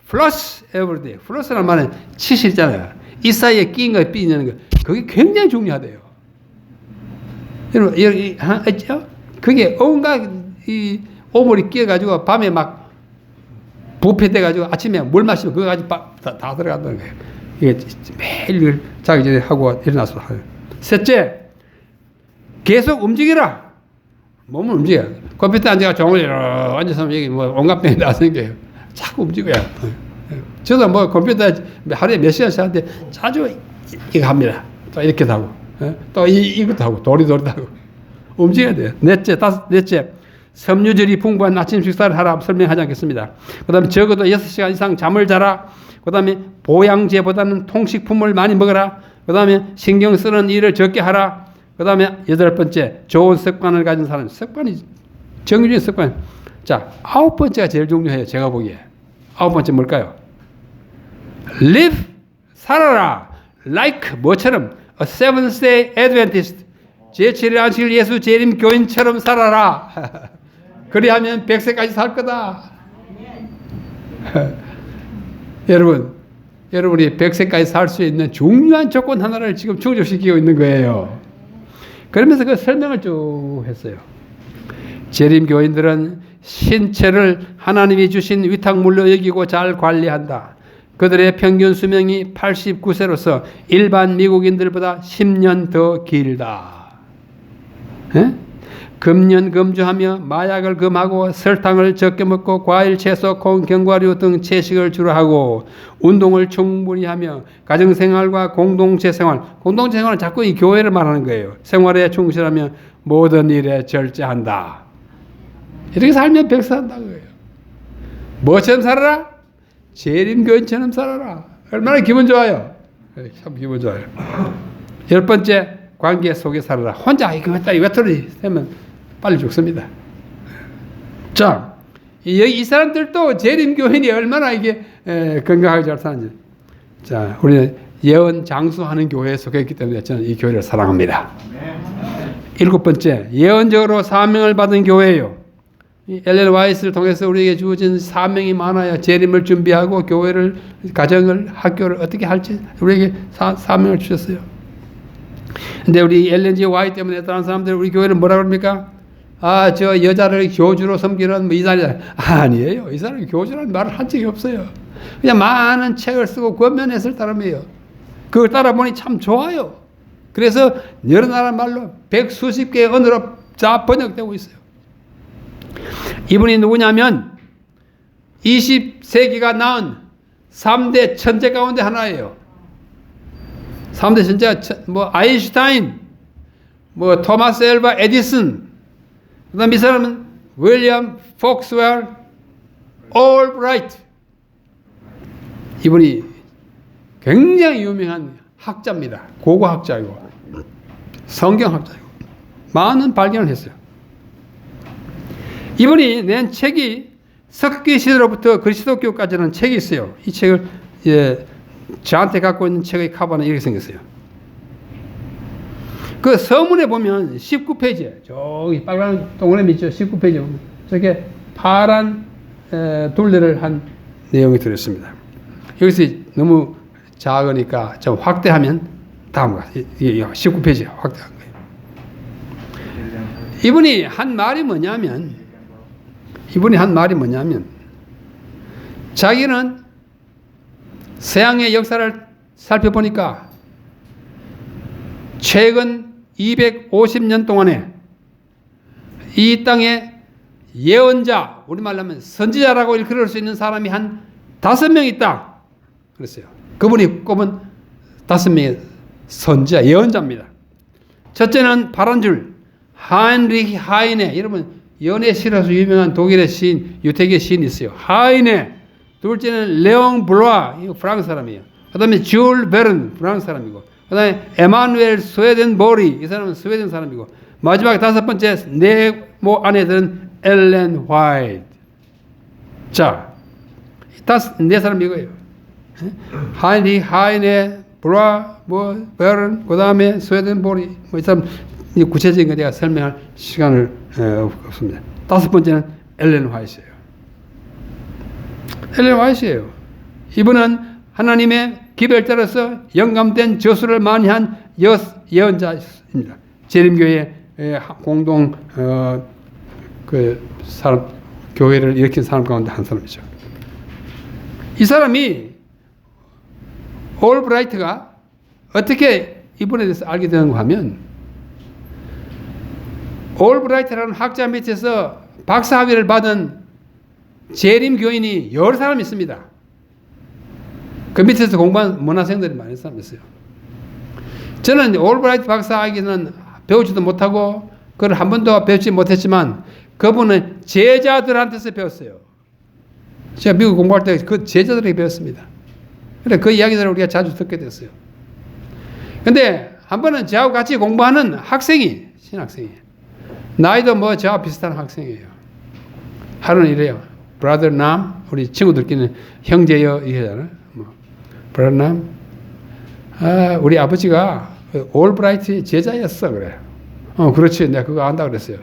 flush every day. flush라는 말은 치실잖아요. 이 사이에 끼인 거 삐는 거. 그게 굉장히 중요하대요. 여러분, 여기 있죠? 그게 온갖 이 오물이 끼어가지고 밤에 막 부패돼가지고 아침에 물 마시면 그거 가지고 다 들어간다는 거예요. 이게 매일 자기 전에 하고 일어나서 하요. 셋째, 계속 움직이라. 몸을 움직여. 컴퓨터 앉아가 종을 앉아서 여기 뭐 온갖 병이 다 생겨요. 자꾸 움직여야. 저도 뭐 컴퓨터 하루에 몇 시간씩 하는데 자주 이거 합니다. 또 이렇게 하고, 또 이것도 하고, 도리도리도 하고. 움직여야 돼요. 넷째, 섬유질이 풍부한 아침 식사를 하라 설명하지 않겠습니다. 그 다음에 적어도 6시간 이상 잠을 자라. 그 다음에 보양제보다는 통식품을 많이 먹어라. 그 다음에 신경 쓰는 일을 적게 하라. 그 다음에 8번째, 좋은 습관을 가진 사람. 습관이 정규적인 습관. 자, 9번째가 제일 중요해요. 제가 보기에. 9번째 뭘까요? Live, 살아라. Like, 뭐처럼? A Seventh-day Adventist. 제7일 안식일 예수 재림 교인처럼 살아라. 그리하면 100세까지 살 거다. 여러분이 100세까지 살 수 있는 중요한 조건 하나를 지금 충족시키고 있는 거예요. 그러면서 그 설명을 쭉 했어요. 재림 교인들은 신체를 하나님이 주신 위탁물로 여기고 잘 관리한다. 그들의 평균 수명이 89세로서 일반 미국인들보다 10년 더 길다. 금연 금주하며 마약을 금하고 설탕을 적게 먹고 과일, 채소, 콩, 견과류 등 채식을 주로 하고 운동을 충분히 하며 가정생활과 공동체 생활, 공동체 생활은 자꾸 이 교회를 말하는 거예요. 생활에 충실하며 모든 일에 절제한다. 이렇게 살면 백수한다는 거예요. 뭐처럼 살아라? 재림교인처럼 살아라. 얼마나 기분 좋아요. 참 기분 좋아요. 10번째, 관계 속에 살아라. 혼자 이거 했다 외톨이 되면 빨리 죽습니다. 자, 이 사람들도 재림교인이 얼마나 이게 건강하게 잘 사는지. 자, 우리는 예언 장수하는 교회에 속했기 때문에 저는 이 교회를 사랑합니다. 7번째, 예언적으로 사명을 받은 교회예요. 엘렌 와이스를 통해서 우리에게 주어진 사명이 많아요. 재림을 준비하고 교회를, 가정을, 학교를 어떻게 할지 우리에게 사명을 주셨어요. 근데 우리 엘렌 G 와이트 때문에 다른 사람들 우리 교회를 뭐라 그럽니까? 아, 저 여자를 교주로 섬기는 뭐 이 사람이 아니에요. 이 사람이 교주라는 말을 한 적이 없어요. 그냥 많은 책을 쓰고 권면했을 따름이에요. 그걸 따라 보니 참 좋아요. 그래서 여러 나라 말로 100수십 개의 언어로 다 번역되고 있어요. 이분이 누구냐면 20세기가 낳은 3대 천재 가운데 하나예요. 3대 천재가 뭐 아인슈타인, 뭐 토마스 앨바 에디슨, 그 다음 이 사람은 윌리엄 폭스웰 올브라이트. 이분이 굉장히 유명한 학자입니다. 고고학자이고 성경학자이고 많은 발견을 했어요. 이분이 낸 책이 석기 시대로부터 그리스도교까지는 책이 있어요. 이 책을 저한테 갖고 있는 책의 카바는 이렇게 생겼어요. 그 서문에 보면 19페이지에 저기 빨간 동그라미 있죠. 19페이지에 보면 저게 파란 둘레를 한 내용이 들었습니다. 여기서 너무 작으니까 좀 확대하면 다음과 19페이지에 확대한 거예요. 이분이 한 말이 뭐냐면 자기는 서양의 역사를 살펴보니까 최근 250년 동안에 이 땅에 예언자, 우리말로 하면 선지자라고 일컬을 수 있는 사람이 한 5명 있다. 그랬어요. 그분이 꼽은 5명의 선지자, 예언자입니다. 첫째는 파란 줄, 하인리히 하이네. 여러분, 연애시라서 유명한 독일의 시인, 유태계 시인이 있어요. 하이네. 둘째는 레옹 블로아, 이거 프랑스 사람이에요. 그 다음에 줄 베른, 프랑스 사람이고. 그 다음에 에마누엘 스웨덴보리, 이 사람은 스웨덴 사람이고. 마지막 5번째, 네모 안에 든 엘렌 화이트. 자, 네 사람 이거예요. 하이니, 하이네, 블로아, 뭐, 베른, 그 다음에 스웨덴보리, 뭐 이 사람, 구체적인 거 내가 설명할 시간을 없습니다. 5번째는 엘렌 화이트예요. 엘렌 화이트예요. 이분은 하나님의 기별자로서 영감된 저수를 많이 한 예언자입니다. 재림교회 공동 그 사람 교회를 일으킨 사람 가운데 한 사람이죠. 이 사람이 올브라이트가 어떻게 이분에 대해서 알게 되는가 하면 올브라이트라는 학자 밑에서 박사학위를 받은 재림 교인이 여러 사람 있습니다. 그 밑에서 공부한 문화생들이 많은 사람이 있어요. 저는 올브라이트 박사학위는 배우지도 못하고 그걸 한 번도 배우지 못했지만 그분은 제자들한테서 배웠어요. 제가 미국 공부할 때 그 제자들에게 배웠습니다. 그래 그 이야기들을 우리가 자주 듣게 됐어요. 근데 한 번은 저하고 같이 공부하는 학생이 신학생이 나이도 뭐 저와 비슷한 학생이에요. 하루는 이래요. 브라더 남 우리 친구들끼리는 형제여 이러잖아요. 뭐 브라더 남 우리 아버지가 올브라이트 제자였어 그래. 그렇지 내가 그거 안다 그랬어요.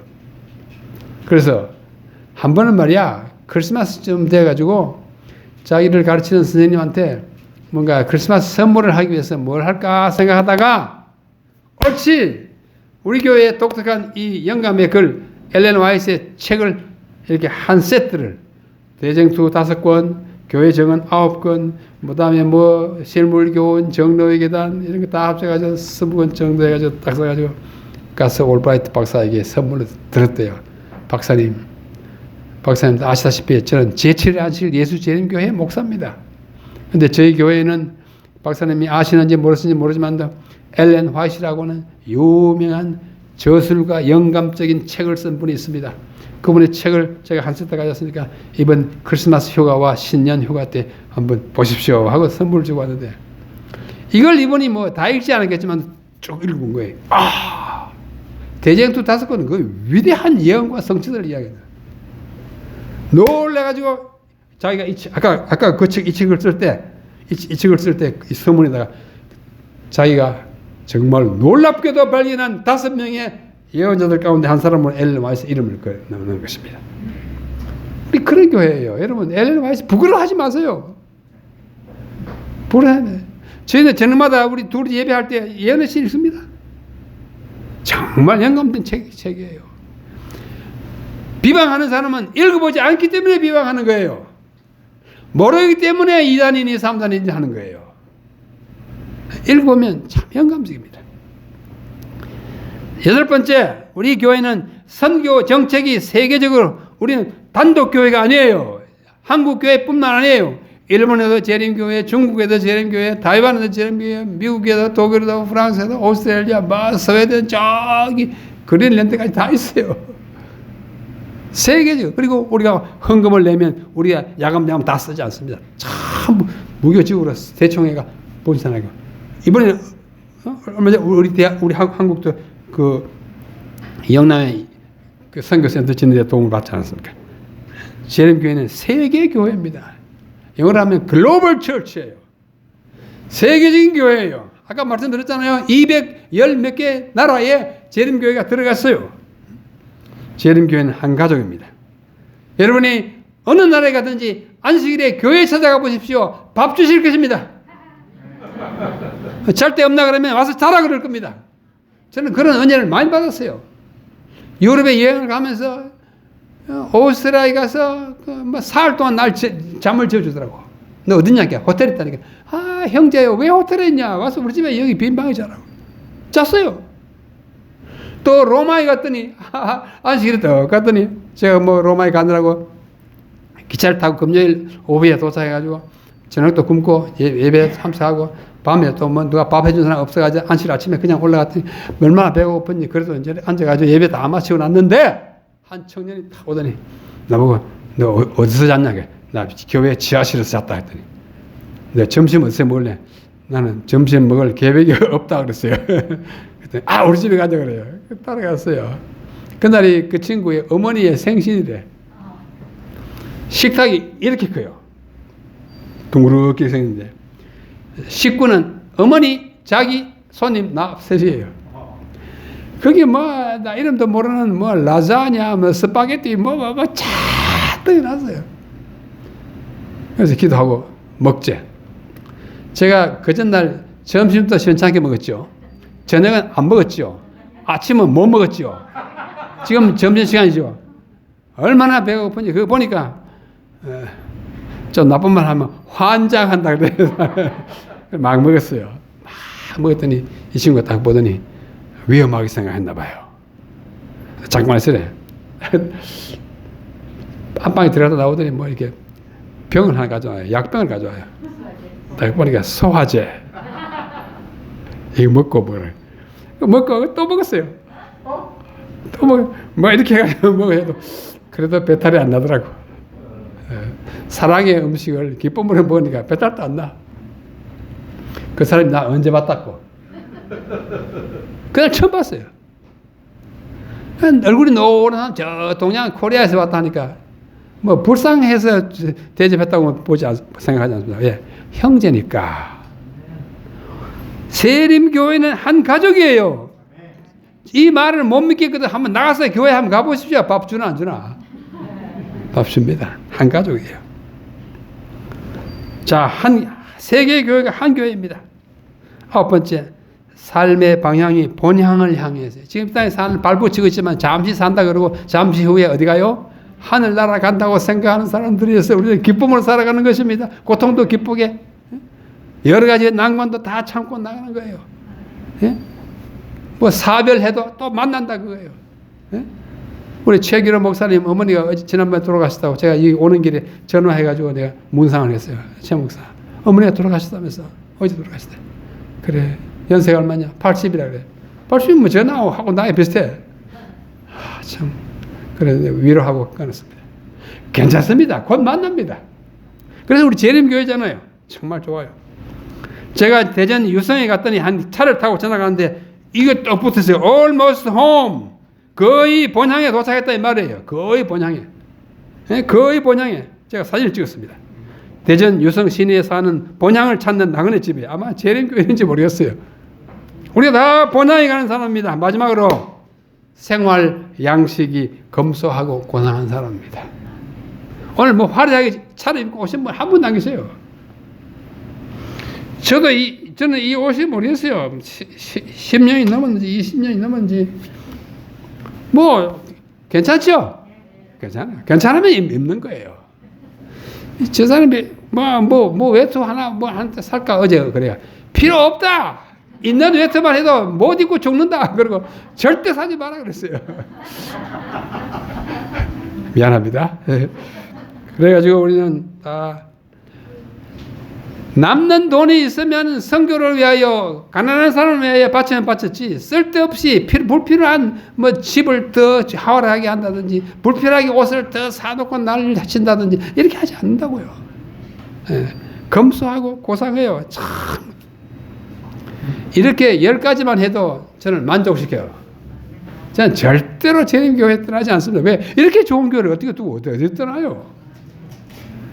그래서 한 번은 말이야 크리스마스쯤 돼가지고 자기를 가르치는 선생님한테 뭔가 크리스마스 선물을 하기 위해서 뭘 할까 생각하다가 옳지 우리 교회에 독특한 이 영감의 글 엘렌 화이트의 책을 이렇게 한 세트를 대쟁투 5권 교회 정원 9권 그 다음에 뭐 실물교훈 정로의 계단 이런 거 다 합쳐가지고 20권 정도 해가지고 딱 써가지고 가서 올브라이트 박사에게 선물을 드렸대요. 박사님 아시다시피 저는 제7회 안식 예수 재림교회 목사입니다. 근데 저희 교회는 박사님이 아시는지 모르지만 엘렌 화이트라고는 유명한 저술과 영감적인 책을 쓴 분이 있습니다. 그분의 책을 제가 한 세트 가졌으니까 이번 크리스마스 휴가와 신년 휴가 때 한번 보십시오 하고 선물을 주고 왔는데 이걸 이분이 뭐 다 읽지 않았겠지만 쭉 읽은 거예요. 대쟁투 5권 그 위대한 예언과 성취를 이야기해요. 놀래가지고 자기가 아까 그 책 이 책을 쓸 때 이 책을 쓸 때 이 서문에다가 자기가 정말 놀랍게도 발견한 5명의 예언자들 가운데 한 사람으로 엘렌 화이트 이름을 넣는 것입니다. 우리 그런 교회예요. 여러분 엘렌 화이트 부끄러워하지 마세요. 저희는 저녁마다 우리 둘이 예배할 때 예언의 시 읽습니다. 정말 영감된 책이에요. 비방하는 사람은 읽어보지 않기 때문에 비방하는 거예요. 모르기 때문에 2단이니 3단이니 하는 거예요. 읽어보면 참 영감적입니다. 8번째, 우리 교회는 선교 정책이 세계적으로 우리는 단독 교회가 아니에요. 한국 교회뿐만 아니에요. 일본에도 재림교회, 중국에도 재림교회, 타이완에도 재림교회, 미국에도 독일에도 프랑스에도 오스트레일리아, 스웨덴 저기 그린랜드까지 다 있어요. 세계적. 그리고 우리가 헌금을 내면 우리가 야금야금 다 쓰지 않습니다. 참 무교지구로 대총회가 본산하고 이번에 얼마 전에 우리 한국도 그 영남에 그 선교센터 짓는 데 도움을 받지 않았습니까? 재림교회는 세계 교회입니다. 영어로 하면 글로벌 처치예요. 세계적인 교회예요. 아까 말씀드렸잖아요. 210 몇 개 나라에 재림교회가 들어갔어요. 재림교회는 한 가족입니다. 여러분이 어느 나라에 가든지 안식일에 교회에 찾아가 보십시오. 밥 주실 것입니다. 잘 데 없나 그러면 와서 자라 그럴 겁니다. 저는 그런 은혜를 많이 받았어요. 유럽에 여행을 가면서 오스트리아에 가서 사흘 동안 날 잠을 재워주더라고. 너 어디냐? 호텔에 있다니까. 형제요, 왜 호텔에 있냐? 와서 우리 집에 여기 빈 방에 자라고. 잤어요. 또 로마에 갔더니 안식일에 더 갔더니 제가 뭐 로마에 가느라고 기차를 타고 금요일 오후에 도착해가지고 저녁도 굶고 예배 참석하고 밤에 또 뭐 누가 밥 해준 사람 없어가지고 안식일 아침에 그냥 올라갔더니 얼마나 배고픈지 그래도 이제 앉아가지고 예배 다 마치고 났는데 한 청년이 탁 오더니 나보고 너 어디서 잤냐? 나 교회 지하실에서 잤다 했더니 내가 점심 어디서 먹을래? 나는 점심 먹을 계획이 없다 그랬어요. 그랬더니 우리 집에 가자 그래요. 따라갔어요. 그날이 그 친구의 어머니의 생신이래. 식탁이 이렇게 커요. 둥그렇게 생긴데 식구는 어머니, 자기, 손님, 나 셋이에요. 거기 나 이름도 모르는 라자냐, 스파게티, 잔뜩 해놨어요. 그래서 기도하고 먹재. 제가 그 전날 점심도 시원찮게 먹었죠. 저녁은 안 먹었죠. 아침은 못 먹었죠. 지금 점심시간이죠. 얼마나 배가 고픈지 그거 보니까 좀 나쁜 말 하면 환장한다 그래서 막 먹었어요. 막 먹었더니 이 친구가 딱 보더니 위험하게 생각했나 봐요. 잠깐만 있으래. 안방에 들어가다 나오더니 뭐 이렇게 병을 하나 가져와요. 약병을 가져와요. 딱 보니까 소화제. 이거 먹고 뭐래. 먹고 또 먹었어요. 또 뭐 이렇게 해가지고 먹어도 그래도 배탈이 안 나더라고. 사랑의 음식을 기쁨으로 먹으니까 배탈도 안 나. 그 사람이 나 언제 봤다고. 그날 처음 봤어요. 얼굴이 노란 저 동양 코리아에서 왔다니까 뭐 불쌍해서 대접했다고 생각하지 않습니다. 왜? 형제니까. 세림교회는 한 가족이에요. 이 말을 못 믿겠거든. 한번 나가서 교회 한번 가보십시오. 밥 주나 안 주나? 밥 줍니다. 한 가족이에요. 자, 세계 교회가 한 교회입니다. 9번째, 삶의 방향이 본향을 향해서. 지금 땅에 사는 발붙이고 있지만 잠시 산다 그러고 잠시 후에 어디 가요? 하늘나라 간다고 생각하는 사람들이어서 우리는 기쁨으로 살아가는 것입니다. 고통도 기쁘게. 여러 가지 낭만도 다 참고 나가는 거예요. 예? 뭐 사별해도 또 만난다 그거예요. 예? 우리 최기로 목사님 어머니가 지난번에 돌아가셨다고 제가 이 오는 길에 전화해가지고 내가 문상을 했어요. 최 목사. 어머니가 돌아가셨다면서. 어제 돌아가셨대. 그래. 연세가 얼마냐? 80이라 그래. 80이면 뭐 전화하고 나이 비슷해. 참. 그래 위로하고 끊었습니다. 괜찮습니다. 곧 만납니다. 그래서 우리 재림교회잖아요. 정말 좋아요. 제가 대전 유성에 갔더니 한 차를 타고 지나가는데 이거 또 붙었어요. Almost home. 거의 본향에 도착했다 이 말이에요. 거의 본향에. 네? 거의 본향에. 제가 사진을 찍었습니다. 대전 유성 시내에 사는 본향을 찾는 나그네 집에 아마 재림교회인지 모르겠어요. 우리가 다 본향에 가는 사람입니다. 마지막으로 생활 양식이 검소하고 고상한 사람입니다. 오늘 뭐 화려하게 차려입고 오신 분 한 분도 안 계세요. 저는 이 옷이 모르겠어요. 10년이 넘었는지 20년이 넘었는지 뭐 괜찮죠? 괜찮으면 입는 거예요. 저 사람이 뭐 외투 하나 뭐 한 살까 어제 그래요. 필요 없다. 있는 외투만 해도 못 입고 죽는다. 그리고 절대 사지 마라 그랬어요. 미안합니다. 그래가지고 우리는 다 남는 돈이 있으면 선교를 위하여 가난한 사람을 위하여 바치면 바쳤지 쓸데없이 불필요한 뭐 집을 더 화려하게 한다든지 불필요하게 옷을 더 사놓고 난리를 친다든지 이렇게 하지 않는다고요. 예. 검소하고 고상해요. 참 이렇게 10가지만 해도 저는 만족시켜요. 저는 절대로 재림교회 떠나지 않습니다. 왜? 이렇게 좋은 교회를 어떻게 두고 어디 떠나요?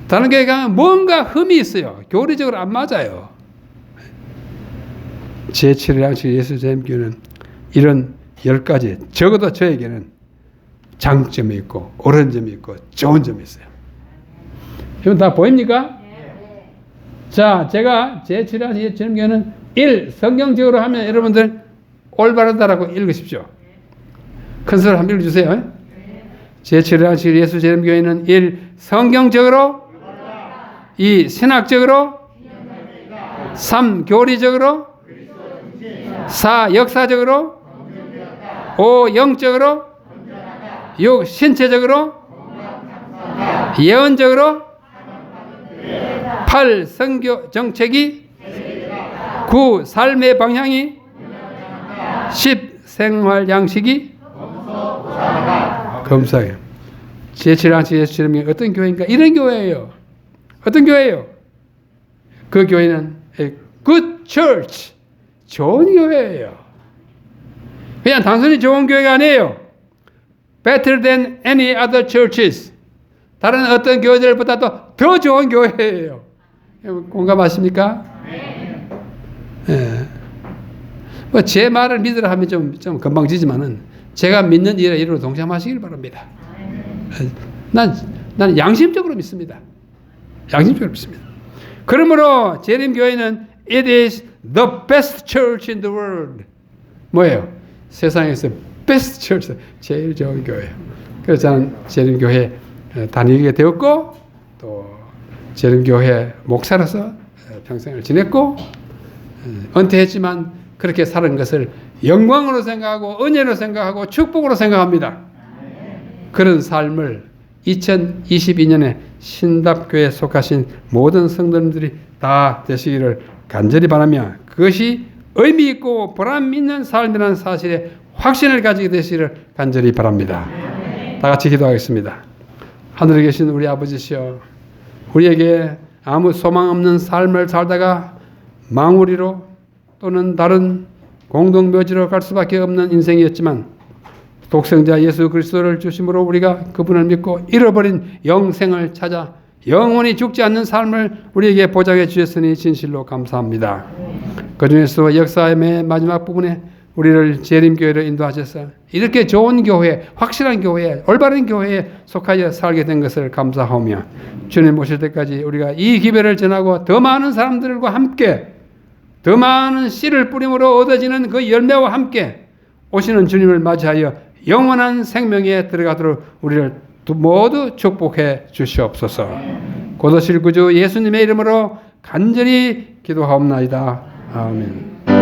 다른 교회 가면 뭔가 흠이 있어요. 교리적으로 안 맞아요. 제7의 양식 예수 재림교회는 이런 10가지 적어도 저에게는 장점이 있고 옳은 점이 있고 좋은 점이 있어요. 이건 다 보입니까? 네. 자, 제가 제7의 양식 예수 재림교회는 1. 성경적으로 하면 여러분들 올바르다라고 읽으십시오. 큰 소리 한번 읽어주세요. 네. 제7의 양식 예수 재림교회는 1. 성경적으로 2. 신학적으로 3. 교리적으로 4. 역사적으로 5. 영적으로 6. 신체적으로 예언적으로 8. 선교 정책이 9. 삶의 방향이 10. 생활 양식이 검사해요. 제7의 양식 예수 재림교회 어떤 교회인가? 이런 교회예요. 어떤 교회예요? 그 교회는 a good church. 좋은 교회예요. 그냥 단순히 좋은 교회가 아니에요. Better than any other churches. 다른 어떤 교회들보다도 더 좋은 교회예요. 공감하십니까? 네. 뭐 제 말을 믿으라 하면 좀 건방지지만은 제가 믿는 일에 이로 동참하시길 바랍니다. 난 양심적으로 믿습니다. 양심적으로 믿습니다. 그러므로 재림교회는 it is the best church in the world. 뭐예요? 세상에서 best church, 제일 좋은 교회예요. 그래서 저는 재림교회 다니게 되었고 또 재림교회 목사로서 평생을 지냈고 은퇴했지만 그렇게 사는 것을 영광으로 생각하고 은혜로 생각하고 축복으로 생각합니다. 그런 삶을 2022년에 신답교회에 속하신 모든 성도님들이 다 되시기를 간절히 바라며 그것이 의미 있고 보람 있는 삶이라는 사실에 확신을 가지게 되시기를 간절히 바랍니다. 다 같이 기도하겠습니다. 하늘에 계신 우리 아버지시여, 우리에게 아무 소망 없는 삶을 살다가 망우리로 또는 다른 공동묘지로 갈 수밖에 없는 인생이었지만 독생자 예수 그리스도를 주심으로 우리가 그분을 믿고 잃어버린 영생을 찾아 영원히 죽지 않는 삶을 우리에게 보장해 주셨으니 진실로 감사합니다. 그중에서 역사의 맨 마지막 부분에 우리를 재림교회로 인도하셔서 이렇게 좋은 교회, 확실한 교회, 올바른 교회에 속하여 살게 된 것을 감사하며 주님 오실 때까지 우리가 이 기별을 전하고 더 많은 사람들과 함께 더 많은 씨를 뿌림으로 얻어지는 그 열매와 함께 오시는 주님을 맞이하여 영원한 생명에 들어가도록 우리를 모두 축복해 주시옵소서. 곧 오실 구주 예수님의 이름으로 간절히 기도하옵나이다. 아멘.